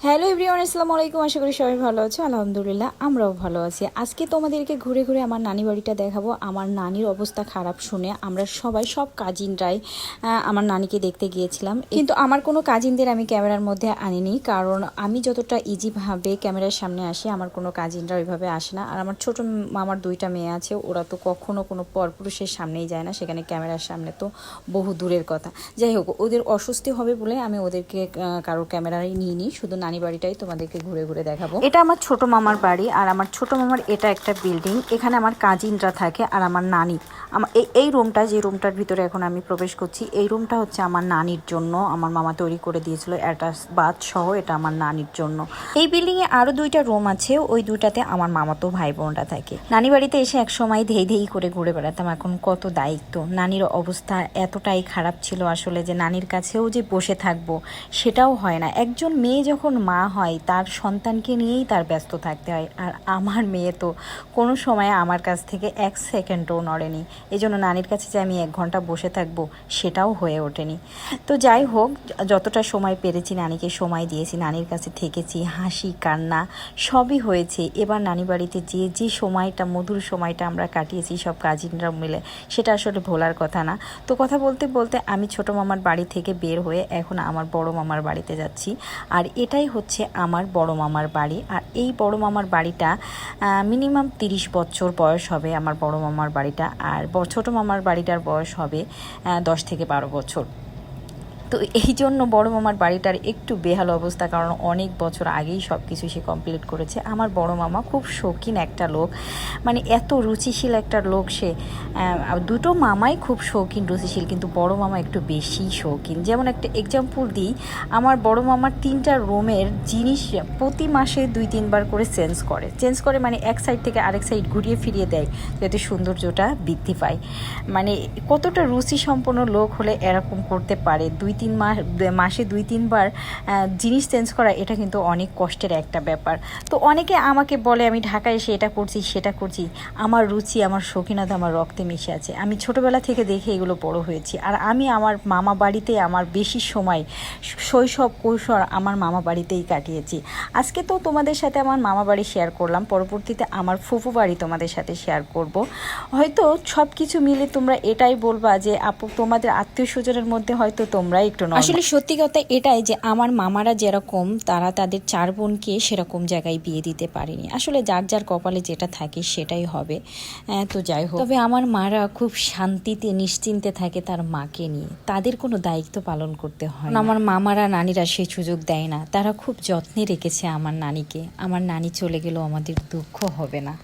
Hello everyone, আসসালামু আলাইকুম। আশা করি সবাই ভালো আছো। আলহামদুলিল্লাহ আমরাও ভালো আছি। আজকে তোমাদেরকে ঘুরে ঘুরে আমার নানি বাড়িটা দেখাবো। আমার নানির অবস্থা খারাপ শুনে আমরা সবাই সব কাজিনরাই আমার নানিকে দেখতে গিয়েছিলাম, কিন্তু আমার কোনো কাজিনদের আমি ক্যামেরার মধ্যে আনিনি, কারণ আমি যতটা ইজিভাবে ক্যামেরার সামনে আসি আমার কোনো কাজিনরা ওইভাবে আসে না। আর আমার ছোটো মামার দুইটা মেয়ে আছে, ওরা তো কখনো কোনো পরপুরুষের সামনেই যায় না, সেখানে ক্যামেরার সামনে তো বহু দূরের কথা। যাই হোক, ওদের অস্বস্তি হবে বলে আমি ওদেরকে কারোর ক্যামেরায় নিয়ে নিই, শুধু নানি বাড়িটাই তোমাদেরকে ঘুরে ঘুরে দেখাবো। এটা আমার ছোট মামার বাড়ি, আর আমার ছোট মামার এটা একটা বিল্ডিং। এখানে আমার কাজিনরা থাকে আর আমার নানি। আমার এই রুমটা, যে রুমটার ভিতরে এখন আমি প্রবেশ করছি, এই রুমটা হচ্ছে আমার নানির জন্য আমার মামা তৈরি করে দিয়েছিল, অ্যাটাচ বাথ সহ। এটা আমার নানির জন্য। এই বিল্ডিংয়ে আরও দুইটা রুম আছে, ওই দুইটাতে আমার মামাতো ভাই বোনরা থাকে। নানি বাড়িতে এসে এক সময় ধেই ধেই করে ঘুরে বেড়াতাম, এখন কত দায়িত্ব। নানির অবস্থা এতটাই খারাপ ছিল আসলে যে নানির কাছেও যে বসে থাকবো সেটাও হয় না। একজন মেয়ে যখন মা হয় তার সন্তানকে নিয়েই তার ব্যস্ত থাকতে হয়, আর আমার মেয়ে তো কোনো সময় আমার কাছ থেকে এক সেকেন্ডও নড়েনি। এই জন্য নানির কাছে যে আমি 1 ঘন্টা বসে থাকবো সেটাও হয়ে ওঠেনি। তো যাই হোক, যতটা সময় পেরেছি নানিকে সময় দিয়েছি, নানির কাছে থেকেছি, হাসি কান্না সবই হয়েছে। এবার নানি বাড়িতে যে সময়টা, মধুর সময়টা আমরা কাটিয়েছি সব কাজিনরা মিলে, সেটা আসলে ভোলার কথা না। তো কথা বলতে বলতে আমি ছোট মামার বাড়ি থেকে বের হয়ে এখন আমার বড় মামার বাড়িতে যাচ্ছি। আর এটাই হচ্ছে আমার বড় মামার বাড়ি। আর এই বড় মামার বাড়িটা মিনিমাম 30 বছর বয়স হবে আমার বড় মামার বাড়িটা, আর ছোট মামার বাড়িটার বয়স হবে 10 থেকে 12 বছর। তো এই জন্য বড় মামার বাড়িটার একটু বেহাল অবস্থা, কারণ অনেক বছর আগেই সব কিছু সে কমপ্লিট করেছে। আমার বড় মামা খুব শৌখিন একটা লোক, মানে এত রুচিশীল একটা লোক সে। দুটো মামাই খুব শৌখিন রুচিশীল, কিন্তু বড় মামা একটু বেশি শৌখিন। যেমন একটা এক্সাম্পল দিই, আমার বড় মামার 3টা রুমের জিনিস প্রতি মাসে 2-3 বার করে চেঞ্জ করে, মানে এক সাইড থেকে আরেক সাইড ঘুরিয়ে ফিরিয়ে দেয় যাতে সৌন্দর্যটা বৃদ্ধি পায়। মানে কতটা রুচি সম্পন্ন লোক হলে এরকম করতে পারে। 2-3 মাসে 2-3 বার জিনিস চেঞ্জ করা, এটা কিন্তু অনেক কষ্টের একটা ব্যাপার। তো অনেকে আমাকে বলে আমি ঢাকায় এসে এটা করছি সেটা করছি। আমার রুচি, আমার শৌখিনতা আমার রক্তে মিশে আছে। আমি ছোটোবেলা থেকে দেখে এগুলো বড় হয়েছি। আর আমি আমার মামা বাড়িতে আমার বেশি সময়, শৈশব কৈশোর আমার মামা বাড়িতেই কাটিয়েছি। আজকে তো তোমাদের সাথে আমার মামা বাড়ি শেয়ার করলাম, পরবর্তীতে আমার ফুফু বাড়ি তোমাদের সাথে শেয়ার করব। হয়তো সব কিছু মিলে তোমরা এটাই বলবা যে আপু, তোমাদের আত্মীয় স্বজনের মধ্যে হয়তো তোমরা একটু নরমাল। আসলে সত্যি কথা এটাই যে আমার মামারা যেরকম, তারা তাদের 4 বোনকে সেরকম জায়গায় বিয়ে দিতে পারেনি। আসলে যার যার কপালে যেটা থাকে সেটাই হবে। তো যাই হোক, তবে আমার মারা খুব শান্তিতে নিশ্চিন্তে থাকে তার মাকে নিয়ে, তাদের কোনো দায়িত্ব পালন করতে হয় না। আমার মামারা নানিরা সেই সুযোগ দেয় না, তারা খুব যত্নে রেখেছে আমার নানিকে। আমার নানি চলে গেলেও আমাদের দুঃখ হবে না।